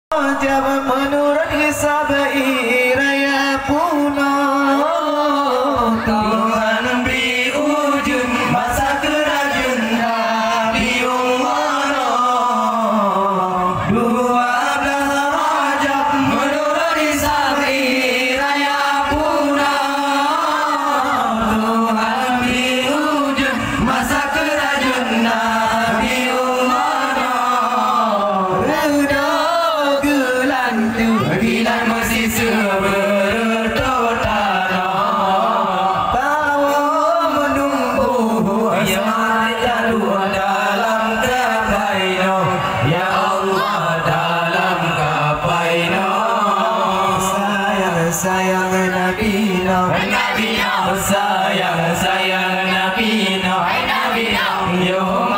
Jawab menurut hisab iraya puno. Tuhan beri ujung masa kerajaan Nabiullah. 12 Rajab menurut hisab iraya puno. Tuhan beri ujung masa kerajaan Nabiullah. Bilang masih sebertotana tawa menumbuh ya dua dalam kapaino ya Allah dalam kapaino sayang Nabi no sayang Nabi no yo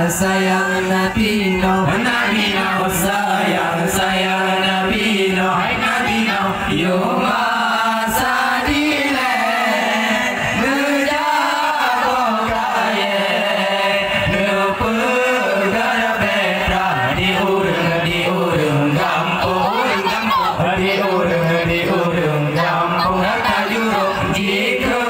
sayang Nabi no sayang Nabi no yo masa dile menjago kaya nepegar betra di urung kampung di urung kampung tajuruk jika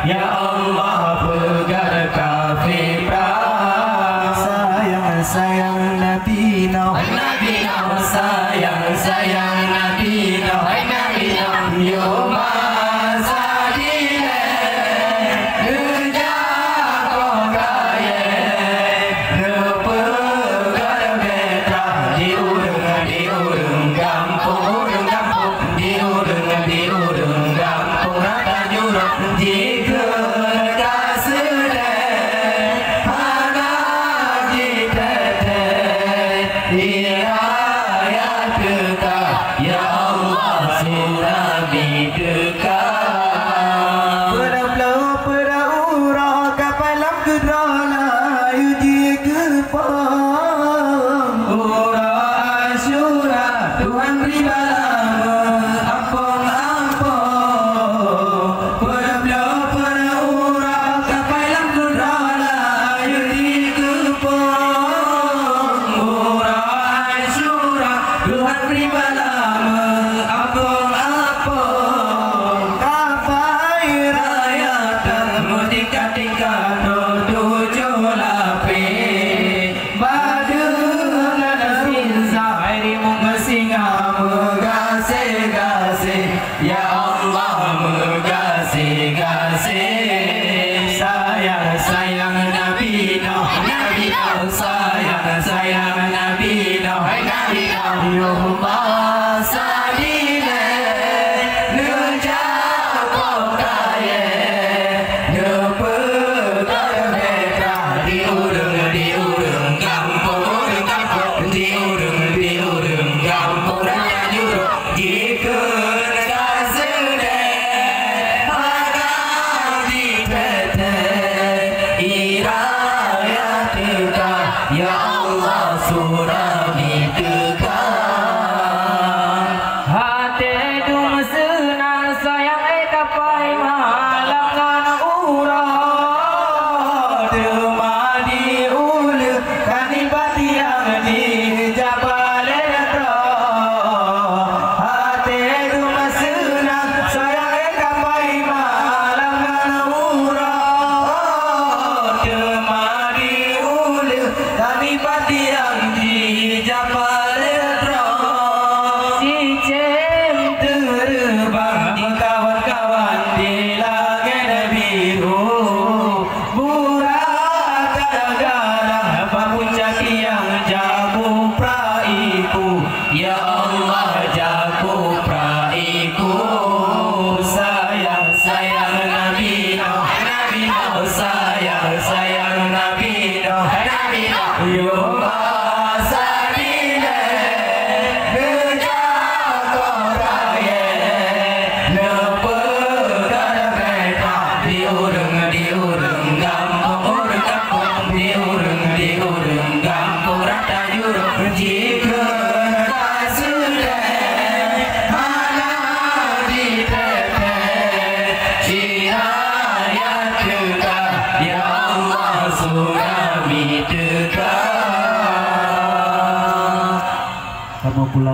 ya Allah pegar kafe pra sayang Nabi no sayang Nabi no yo masa dile menjago kaya nepegar betra di urung kampung di urung kampung rata juruk jika Tuhan beri sayang Nabi no hai Nabi no Yuhumma sadile nuja pokaye nepegaya meta diurung kampung diurung kampung raya nyuruh jikeun kaseude magang dipete iraya teka ya Allah surami teka hati dum senang sayang kapai malangan urang demadi ulu kanibati yang di Jabal Etra hati dum senang sayang kapai malangan urang demadi ulu kanibati yang di Jabal Etra si cem terbang kawan-kawan di langit biru burak galang pamuncak yang jago praiku ya Allah jago praiku sayang sayang Nabi no sayang sayang Nabi no yo sadile bejago raye nepegaya meta diurung kampung diurung kampung rata juruk jikeun kaseude mana dipete ciraya teka ya Allah surami teka. Kamu pulang